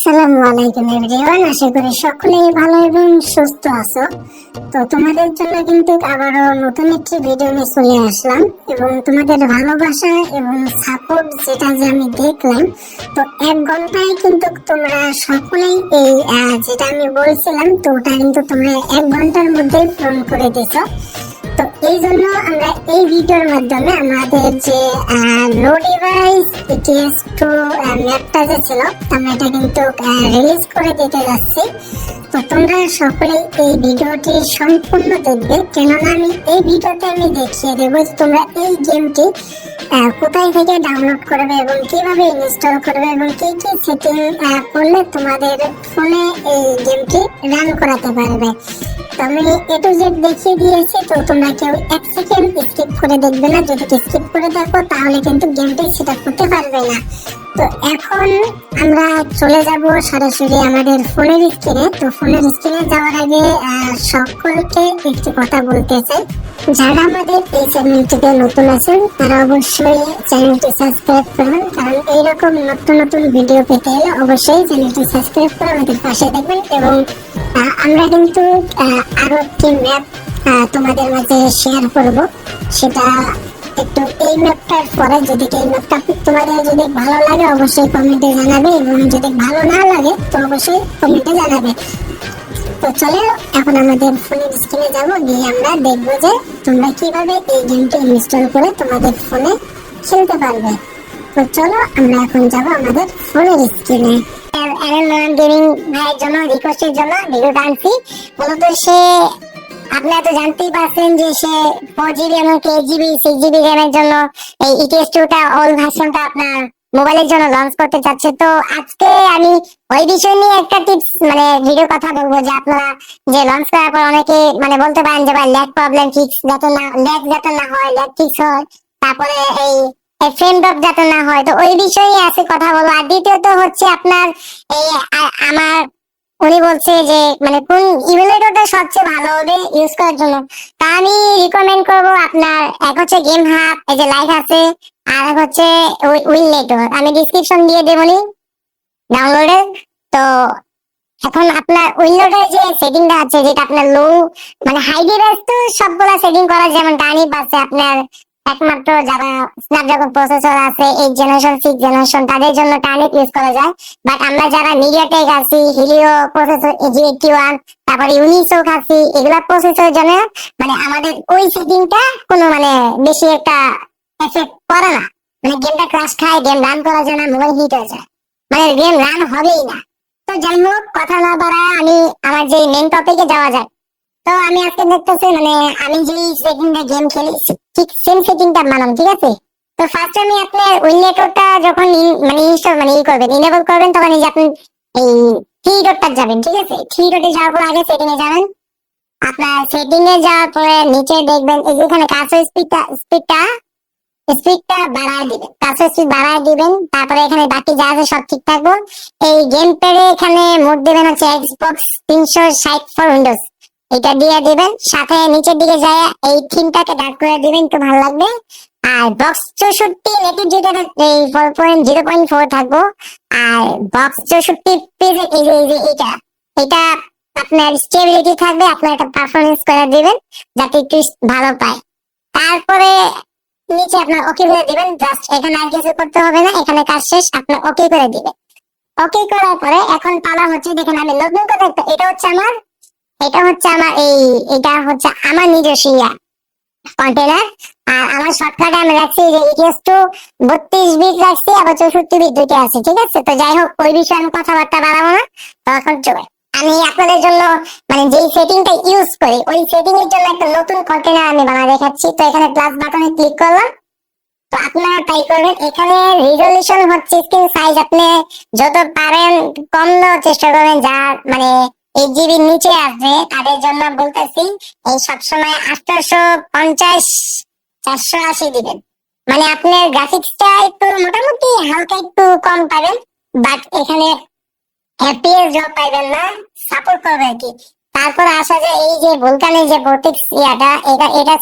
আসসালামু আলাইকুম এভরিওয়ান, আশা করি সকলেই ভালো এবং সুস্থ আছো। তো তোমাদের জন্য কিন্তু আবারও নতুন একটি ভিডিও নিয়ে চলে আসলাম এবং তোমাদের ভালোবাসা এবং সাপোর্ট যেটা যে আমি দেখলাম, তো 1 ঘন্টায় কিন্তু তোমরা সকলেই এই যেটা আমি বলছিলাম, তো ওটা কিন্তু তোমরা 1 ঘন্টার মধ্যেই পূরণ করে দিছো। তো এই জন্য আমরা এই ভিডিওর মাধ্যমে আমাদের যে লো ডিভাইস ETS2 ম্যাপটা যে ছিল, আমরা এটা কিন্তু রিলিজ করে দিতে যাচ্ছি। তো তোমরা সকলেই এই ভিডিওটি সম্পূর্ণ দেখবে, কেননা আমি এই ভিডিওতে আমি দেখিয়ে দেবো যে তোমরা এই গেমটি কোথায় থেকে ডাউনলোড করবে এবং কিভাবে ইনস্টল করবে এবং কি কি সেটিং করলে তোমাদের ফোনে এই গেমটি রান করাতে পারবে। তো আমি A to Z দেখিয়ে দিয়েছি, তো তোমরা কেউ 1 সেকেন্ড স্কিপ করে দেখবে না। যদি স্কিপ করে দেখো তাহলে কিন্তু গেমটি সেটআপ করতে পারবে না। তো এখন আমরা চলে যাব সরাসরি আমাদের ফোনের স্ক্রিনে। তো ফোনের স্ক্রিনে যাওয়ার আগে সকলকে একটি কথা বলতে চাই, যারা আমাদের এই চ্যানেলটিতে নতুন আছেন তারা অবশ্যই চ্যানেলটি সাবস্ক্রাইব করবেন, কারণ এইরকম নতুন নতুন ভিডিও পেতে হলে অবশ্যই চ্যানেলটি সাবস্ক্রাইব করে আমাদের পাশে থাকবেন। এবং আমরা কিন্তু আরো একটি ম্যাপ তোমাদের মাঝে শেয়ার করব, সেটা একটু এই ম্যাপটার পরে। যদি এই ম্যাপটা তোমাদের যদি ভালো লাগে অবশ্যই কমেন্টে জানাবে, এবং যদি ভালো না লাগে তো অবশ্যই কমেন্টে জানাবে। তো চলো এখন আমাদের ফোনের স্ক্রিনে যাব, গিয়ে আমরা দেখবো যে তোমরা কিভাবে এই গেমটি ইনস্টল করে তোমাদের ফোনে খেলতে পারবে। তো চলো আমরা এখন যাব আমাদের ফোনের স্ক্রিনে। গেমিং ভাইয়ের জন্য রিকোয়েস্টের জন্য ভিডিওটা আনছি। মূলত সে আপনারা তো জানতেই পারছেন যে সে 4GB এবং 8GB 6GB র্যামের জন্য এই ETS2টা অল ভার্সনটা আপনার মোবাইলের জন্য লঞ্চ করতে চাচ্ছে। তো আজকে আমি ওই বিষয় নিয়ে একটা টিপস ভিডিও কথা বলবো, যে আপনারা যে লঞ্চ করার পর অনেকে বলতে পারেন যে ভাই ল্যাগ প্রবলেম ফিক্স যাতে না হয়, ল্যাগ ফিক্স হয়, তারপরে এই ফ্রেম ড্রপ যাতে না হয়। তো ওই বিষয়ে আছে কথা বলবো। আর দ্বিতীয়ত হচ্ছে আপনার এই আমার উনি বলছে যে কোন ইমুলেটরটা সবচেয়ে ভালো হবে ইউজ করার জন্য। তা আমি রিকমেন্ড করব আপনার, এক হচ্ছে গেম হাব, এই যে লাইভ আছে, আর এক হচ্ছে উইনলেটর। আমি ডিসক্রিপশন দিয়ে দেবনি ডাউনলোডের। তো এখন আপনার উইন্ডোটার যে সেটিংটা আছে, যেটা আপনার লো হাই ডিভাইস, তো সবগুলা সেটিং করা যেমন টার্নিপ আছে আপনার, একমাত্র যারা স্ন্যাপড্রাগন প্রসেসর আছে 8 জেনারেশন 6 জেনারেশন তাদের জন্য টার্নিপ ইউজ করা যায়। বাট আমরা যারা মিডিয়াটেক আছি, হিলিও প্রসেসর AG81, তারপরে ইউনিসোক আছি, এগুলা প্রসেসরের জন্য আমাদের ওই সেটিংটা কোনো বেশি একটা এফেক্ট করে না। গেমটা ক্র্যাশ খায়, গেম রান করা যায় না, মোবাইল হিট হয়ে যায়, গেম রান হবেই না। তো যাই হোক, কথা না বাড়ায় আমি আমার যে মেইন টপিকে যাওয়া যায়। তো আমি আজকে দেখতেছি আমি যে সেটিংটা গেম খেলি ঠিক সেম সেটিংটা বানাম, ঠিক আছে। তো ফার্স্ট আমি আপনার উইন্ডোটা যখন ইনস্টল করবেন, ইনেবল করবেন, তখন এই যে আপনি এই থ্রি ডটটা যাবেন, ঠিক আছে। থ্রি ডটে যাওয়ার পর আগে সেটিং এ যাবেন। আপনার সেটিং এ যাওয়ার পরে নিচে দেখবেন এই যেখানে কার্সর স্পিডটা বাড়ায় দিবেন, কার্সর স্পিড বাড়ায় দিবেন। তারপরে এখানে বাকি যা আছে সব ঠিক থাকবো। এই গেম প্যাডে এখানে মোড দেবেন হচ্ছে Xbox 360 ফর উইন্ডোজ, এটা দিয়ে দিবেন। সাথে নিচের দিকে যায় এই থিমটাকে ডার্ক করে দিবেন, একটু ভালো লাগবে। আর বক্স 64 নেটিভ যেটা এই 4.0.4 থাকবো। আর বক্স 64 পেজ এই যে এটা আপনার স্টেবিলিটি থাকবে, আপনার একটা পারফরমেন্স করে দিবেন যাতে একটু ভালো পায়। তারপরে নিচে আপনার ওকে করে দিবেন, জাস্ট এখানে আর কিছু করতে হবে না, এখানে কাজ শেষ, আপনার ওকে করে দিবেন। ওকে করার পরে এখন পালা হচ্ছে, দেখেন আমি নতুন কথা এটা হচ্ছে আমার নিজস্ব কন্টেনার। আর আমার শর্টকাটে আমি রাখছি যে ETS2 32 বিট রাখছি, আবার 64 বিট দুটো আছে, ঠিক আছে। তো যাই হোক, ওই বিষয়ে আমি কথাবার্তা বাড়াবো না। তখন আমি আপনাদের জন্য যেই সেটিংটা ইউজ করি ওই সেটিং এর জন্য একটা নতুন কন্টেনার আমি বানিয়ে দেখাচ্ছি। তো এখানে প্লাস বাটনে ক্লিক করলাম। তো আপনারা ট্রাই করবেন, এখানে রেজলিউশন হচ্ছে স্ক্রিন সাইজ আপনি যত পারেন কম দেওয়ার চেষ্টা করবেন। যা 8GB নিচে আসবে তাদের জন্য বলতেছি এই সবসময় 850 480 দিবেন। আপনার গ্রাফিক্সটা একটু মোটামুটি হালকা একটু কম পাবেন, বাট এখানে FPS জব পাইবেন না, সাপোর্ট করবে আর কি। তারপর আসা যায় এই যে ভোলকানের যে ভর্টেক্স এটা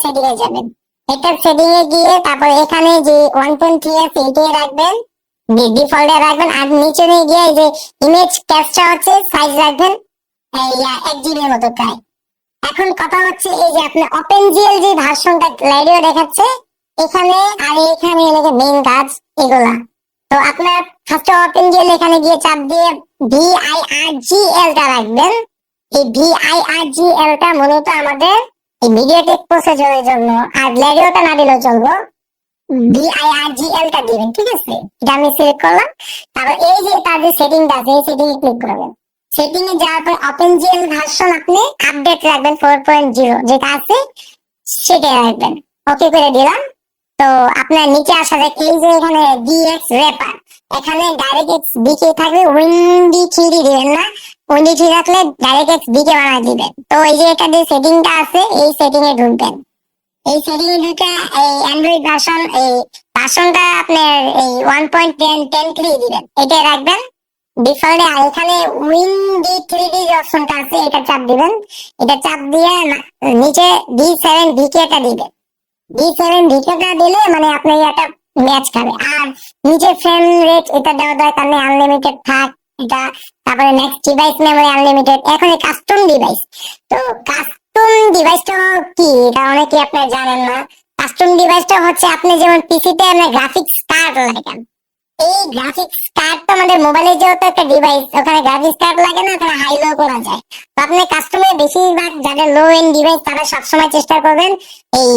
সেটিং এ যাবেন। এটা সেটিং এ গিয়ে তারপর এখানে যে 1.3 আছে এটাই রাখবেন। ডিফল্টে রাখবেন। আর নিচে নিয়ে গিয়ে এই যে ইমেজ ক্যাপচা হচ্ছে সাইজ রাখবেন 1 GB এর মতো প্রায়। এখন কথা হচ্ছে এই যে আপনি OpenGL যে ভার্সনটা লাইডিও দেখাচ্ছে এখানে আর এখানে লেগে মেইন কাজ এগুলা। তো আপনার ফার্স্ট OpenGL এখানে গিয়ে চাপ দিয়ে VIRGL টা রাখবেন। এই VIRGL টা মূলত আমাদের এই মিডিয়াটেক প্রসেসরের জন্য, আর লাইডিওটা না দিলেও চলবে। VIRGL টা দিবেন, ঠিক আছে? এটা আমি সিলেক্ট করলাম। তারপর এই যে তার যে সেটিংটা আছে এই সেটিং এ ক্লিক করবেন। সেটিং এ যাওয়ার পর OpenGL ভার্সন আপনি আপডেট রাখবেন 4.0 যেটা আছে সেটাই রাখবেন। ওকে করে দিলাম। তো আপনার নিচে আসা যায় এই যে এখানে DX র্যাপার, এখানে ডাইরেক্ট বিকে থাকবে, উইন্ডি 3D দিবেন না। উইন্ডি 3 রাখলে ডাইরেক্ট বিকে বানায় দিবেন। তো এই যে এটা যে সেটিংটা আছে এই সেটিং এ ঢুকবেন। এই সেটিং এ ঢুকে এই অ্যান্ড্রয়েড ভার্সন এই ভার্সনটা আপনার এই 1.10 দিবেন, এটা রাখবেন ডিফল্টে। আর এখানে উইন্ডি 3D যে অপশনটা আছে এটা চাপ দিবেন। এটা চাপ দিয়ে নিচে D7 ভিকেটা দিবেন। D7 ভিকেটা দিলে মানে আপনি এটা ম্যাচ খাবে। আর নিচে ফ্রেম রেট এটা দেওয়া দরকার নেই, আনলিমিটেড থাক এটা। তারপরে নেক্সট ডিভাইস মেমোরি আনলিমিটেড। এখন এই কাস্টম ডিভাইস, তো কাস্টম ডিভাইসটা কি এটা অনেকে আপনারা জানেন না। কাস্টম ডিভাইসটা হচ্ছে আপনি যেমন পিসিতে আপনার গ্রাফিক্স কার্ড লাগান, এই গ্রাফিক্স কার্ড তো আমাদের মোবাইলে যেহেতু একটা ডিভাইস, ওখানে গ্রাফিক্স কার্ড লাগে না, ওখানে হাই লো করা যায়। তো আপনি কাস্টমে বেশিরভাগ যাদের লো এন্ড ডিভাইস তারা সবসময় চেষ্টা করবেন এই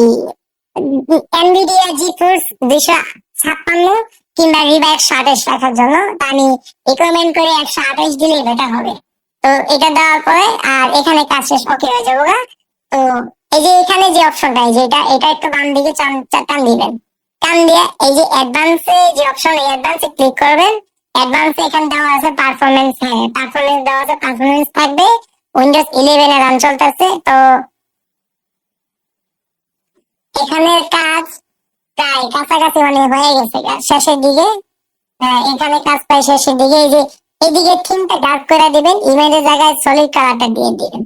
এনভিডিয়া জিফোর্স 256 কিংবা রিবা 128 রাখার জন্য। আমি রিকমেন্ড করি 128 দিলে বেটার হবে। তো এটা দেওয়ার পরে আর এখানে কাজ শেষ, ওকে হয়ে যাবো গা। তো এই যে এখানে যে অপশনটা এই যে এটা একটু বাম দিকে টান দিবেন। টান দিয়ে এই যে অ্যাডভান্সে যে অপশন এই অ্যাডভান্সে ক্লিক করবেন। অ্যাডভান্সে এখানে দেওয়া আছে পারফরম্যান্স, হ্যাঁ পারফরম্যান্স দেওয়া আছে, পারফরম্যান্স থাকবে। উইন্ডোজ 11 এ রান চলতেছে। তো এখানে কাজ প্রায় কাছাকাছি মানে হয়ে গেছে শেষের দিকে। এখানে কাজ প্রায় শেষের দিকে। এই যে এদিকে থিমটা ডার্ক করে দিবেন, ইমেজের জায়গায় সলিড কালারটা দিয়ে দিবেন।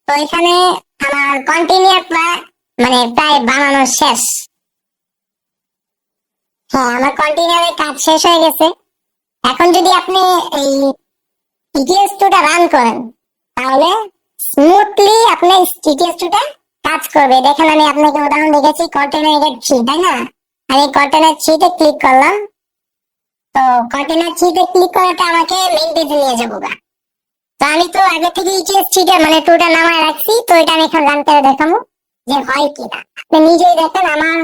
তো এখানে আমার কন্টিনিউয়ার মানে প্রায় বানানো শেষ। হ্যাঁ আমার কন্টিনিউয়ারের কাজ শেষ হয়ে গেছে। এখন যদি আপনি এই TTS2 টা রান করেন তাহলে স্মুথলি আপনার TTS2 টা কাজ করবে। দেখেন আমি আপনাকে উদাহরণ দেখেছি কন্টেনার 3, তাই না? আমি কন্টেনার 3 তে ক্লিক করলাম। তো কন্টেনার 3 তে ক্লিক করাটা আমাকে মেইন পেজে নিয়ে যাবো গা। তো আমি তো আগে থেকে TTS3 টা মানে 2 টা নামায় রাখছি। তো এটা আমি এখন রান করে দেখাবো যে হয় কিনা। আপনি নিজেই দেখেন আমার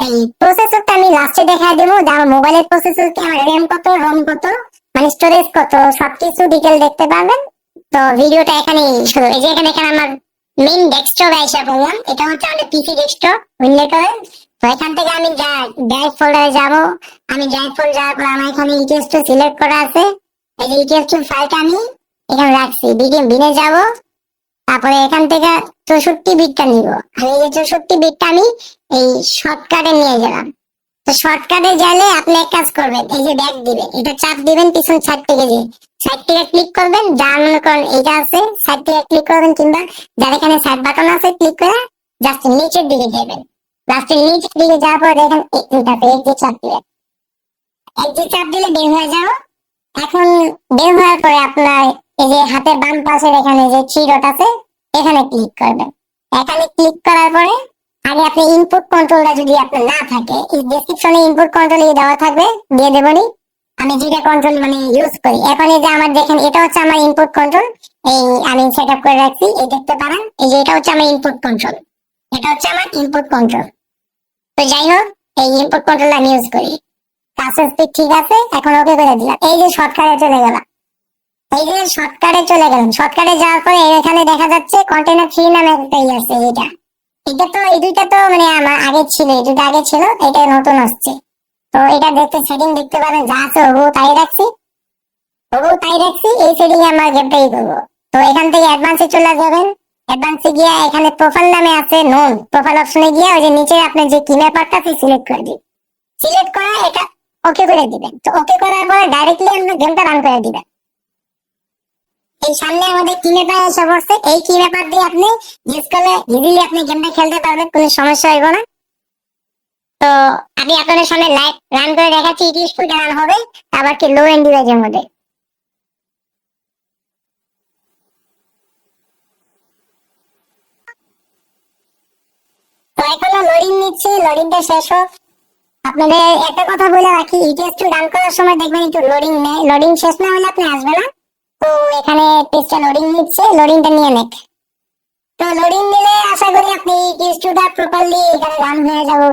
এই প্রসেসরটা আমি লাস্টে দেখাই দেবো যে আমার মোবাইলের প্রসেসর কি, আমার র্যাম কত, রম কত, মানে স্টোরেজ কত, সবকিছু ডিটেল দেখতে পারবেন। তো ভিডিওটা এখানে শুরু। এই যে এখানে আমার মেইন ডেস্কটপে এসে পড়লাম। এটা হচ্ছে আমাদের পিসি ডেস্কটপ উইন্ডো করে। তো এখান থেকে আমি ড্রাইভ ফোল্ডারে যাব। আমি ড্রাইভ ফোল্ডার যাওয়ার পর আমার এখানে ETS2 সিলেক্ট করা আছে। এই যে ETS2 ফাইলটা আমি এখানে রাখছি। বিনে যাব। তারপরে এখান থেকে 64 বিটটা নিব। আর এই যে 64 বিটটা আমি এই শর্টকাটে নিয়ে গেলাম। তো শর্টকাটে গেলে আপনি এক কাজ করবেন, এই যে ব্যাক দিবেন, এটা চাপ দিবেন পিছন সাইড থেকে, যে সাইড থেকে ক্লিক করবেন, যার মনে করেন এটা আছে সাইড থেকে ক্লিক করবেন, কিংবা যার এখানে সাইড বাটন আছে ক্লিক করে জাস্ট নিচের দিকে যাবেন। লাস্টের নিচের দিকে যাওয়ার পর দেখেন এটাতে এক যে চাপ দিবেন। এক যে চাপ দিলে বের হয়ে যাও। এখন বের হওয়ার পরে আপনার এই যে হাতের বাম পাশের এখানে যে 3 ডট আছে এখানে ক্লিক করবেন। এখানে ক্লিক করার পরে আগে আপনি ইনপুট কন্ট্রোলটা যদি আপনার না থাকে, এই ডেসক্রিপশনে ইনপুট কন্ট্রোল দেওয়া থাকবে, দিয়ে দেবনি। আমি যেটা কন্ট্রোল মানে ইউজ করি এখন, এই যে আমার দেখেন এটা হচ্ছে আমার ইনপুট কন্ট্রোল। এই আমি সেট আপ করে রাখছি, এই দেখতে পারেন এই যে এটা হচ্ছে আমার ইনপুট কন্ট্রোল। এটা হচ্ছে আমার ইনপুট কন্ট্রোল। তো যাই হোক এই ইনপুট কন্ট্রোল আমি ইউজ করি। কাজের স্পিড ঠিক আছে, এখন ওকে করে দিলাম। এই যে শর্টকাটে চলে গেলাম। এই যে শর্টকাটে চলে গেলাম। শর্টকাটে যাওয়ার পরে এখানে দেখা যাচ্ছে কন্টেনার 3 নামে একটা আছে। এটা তো এই দুইটা তো মানে আমার আগে ছিল, এই দুটো আগে ছিল, এটা নতুন আসছে। তো এটা দেখতে সেটিং দেখতে পারেন যা আছে ওগুলো তাই রাখছি। এই সেটিং এ আমরা গেমটাই করবো। তো এখান থেকে অ্যাডভান্সে চলে যাবেন। অ্যাডভান্সে গিয়ে এখানে প্রোফাইল নামে আছে নোন, প্রোফাইল অপশনে গিয়ে ওই যে নিচে আপনি যে কি ম্যাপারটা আছে সিলেক্ট করে দিন। সিলেক্ট করা এটা ওকে করে দিবেন। তো ওকে করার পরে ডাইরেক্টলি আপনি গেমটা রান করে দিবেন। এই সামনে আমাদের কি ম্যাপার এসে পড়ছে। এই কি ম্যাপার দিয়ে আপনি ইউজ করলে ইজিলি আপনি গেমটা খেলতে পারবেন, কোনো সমস্যা হইব না। তো আমি আপনাদের সামনে লাইভ রান করে দেখাচ্ছি, ইটি স্পিড রান হবে আবার কি লো এন্ড ডিভাইসের মধ্যে। তো এখনো লোডিং নিচ্ছে, লোডিংটা শেষ হোক। আপনাদের একটা কথা বলে রাখি, ইটিএস2 রান করার সময় দেখবেন একটু লোডিং নেয়, লোডিং শেষ না হলে আপনি আসবে না। তো এখানে পেজটা লোডিং নিচ্ছে, লোডিংটা নিয়ে নেক। তো লোডিং নিলে আশা করি আপনি ইটিএস2টা প্রপারলি এখানে রান হয়ে যাবে।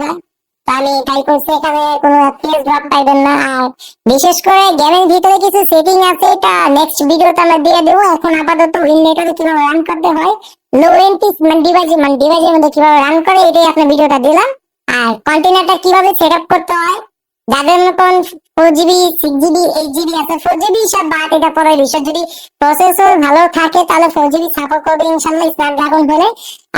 তো আমি ট্রাই করছি, এখানে কোনো এফপিএস ড্রপ পাইবেন না। আর বিশেষ করে গেমের ভিতরে কিছু সেটিং আছে, এটা নেক্সট ভিডিওতে আমরা দিয়ে দেবো। এখন আপাতত উইনলেটরে কিভাবে রান করতে হয়, লো এন্ড ডিভাইসের মধ্যে কিভাবে রান করে, এটাই আপনার ভিডিওটা দিলাম। আর কন্টেনারটা কিভাবে সেট আপ করতে হয়, যাদের মতন 4GB 6GB 8GB আছে, 4GB সব বাদ, এটা পরে বিষয়। যদি প্রসেসর ভালো থাকে তাহলে 4GB সাপোর্ট করবে ইনশাআল্লাহ স্ন্যাপড্রাগন হলে।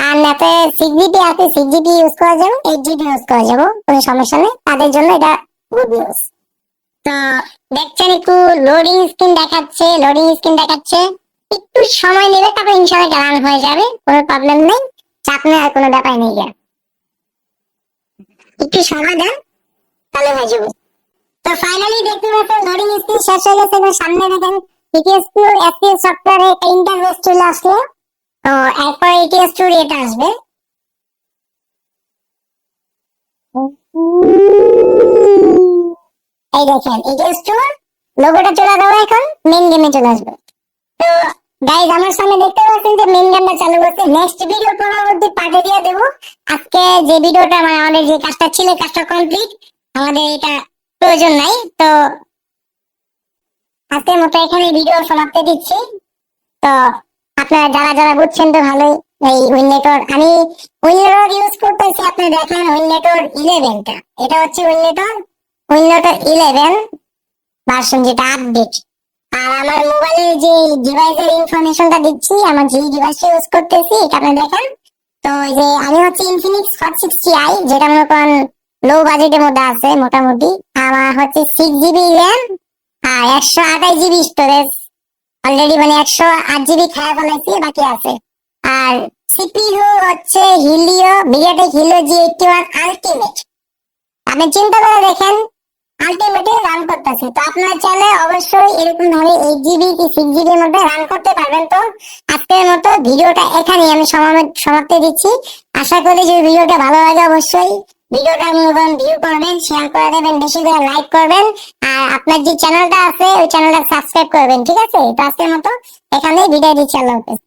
আর নাতে 6GB আছে, 6GB ইউজ করা যাবে, 8GB ইউজ করা যাবে, কোনো সমস্যা নেই, তাদের জন্য এটা গুড নিউজ। তো দেখছেন একটু লোডিং স্ক্রিন দেখাচ্ছে, লোডিং স্ক্রিন দেখাচ্ছে, একটু সময় নেবে, তারপর ইনশাআল্লাহ রান হয়ে যাবে, কোনো প্রবলেম নেই, চাপ নেই, আর কোনো ব্যাপার নেই। একটু সময় দেন তাহলে হয়ে যাবে। তো ফাইনালি দেখতে পাচ্ছেন লোডিং স্ক্রিন শেষ হয়ে গেছে। এবার সামনে দেখেন ইটিএস2 এসপিএস সফটওয়্যারে একটা ইন্টারফেস চলে আসলো। তো এরপর ইটিএস2 এটা আসবে। এই দেখেন ইটিএস2 লোগোটা চলে যাবে, এখন মেইন গেমে চলে আসবে। তো গাইজ আমার সামনে দেখতে পাচ্ছেন যে মেইন গেমটা চালু করছে। নেক্সট ভিডিও পরবর্তী পার্টে দিয়ে দেবো। আজকে যে ভিডিওটা মানে আমাদের যে কাজটা ছিল কাজটা কমপ্লিট, আমাদের এটা প্রয়োজন নাই। তো আজকের মতো এখানে ভিডিও সমাপ্তি দিচ্ছি। তো আপনারা যারা যারা বুঝছেন তো ভালোই। এই উইনলেটর আমি উইনলেটর ইউজ করতেছি, আপনি দেখেন উইনলেটর 11টা, এটা হচ্ছে উইনলেটর 11 ভার্সন, যেটা আপডেট। আর আমার মোবাইলের যে ডিভাইসের ইনফরমেশনটা দিচ্ছি, আমার যে ডিভাইসটা ইউজ করতেছি এটা আপনি দেখেন। তো এই যে আমি হচ্ছে ইনফিনিক্স হট 60i, যেটা মনে করেন লো বাজেটের মধ্যে আছে মোটামুটি। আমার হচ্ছে 6GB র্যাম আর 128GB স্টোরেজ। অলরেডি মানে 108GB খাওয়া ফেলাইছি, বাকি আছে। আর সিপিইউ হচ্ছে Helio MediaTek Helio G81 ultimate. আপনি চিন্তা করে দেখেন, আলটিমেটে রান করতেছে। তো আপনার চাইলে অবশ্যই এরকম ভাবে 8GB কি 6GB এর মধ্যে রান করতে পারবেন। তো আজকের মতো ভিডিওটা এখানে আমি সমাপ্তি দিচ্ছি। আশা করি যে ভিডিওটা ভালো লাগে, অবশ্যই ভিডিওটা ভিউ করবেন, শেয়ার করে দেবেন, বেশি করে লাইক করবেন। আর আপনার যে চ্যানেলটা আছে ওই চ্যানেলটা সাবস্ক্রাইব করবেন, ঠিক আছে? তো আজকের মতো এখানেই বিদায় দিচ্ছি, আল্লাহ হাফেজ।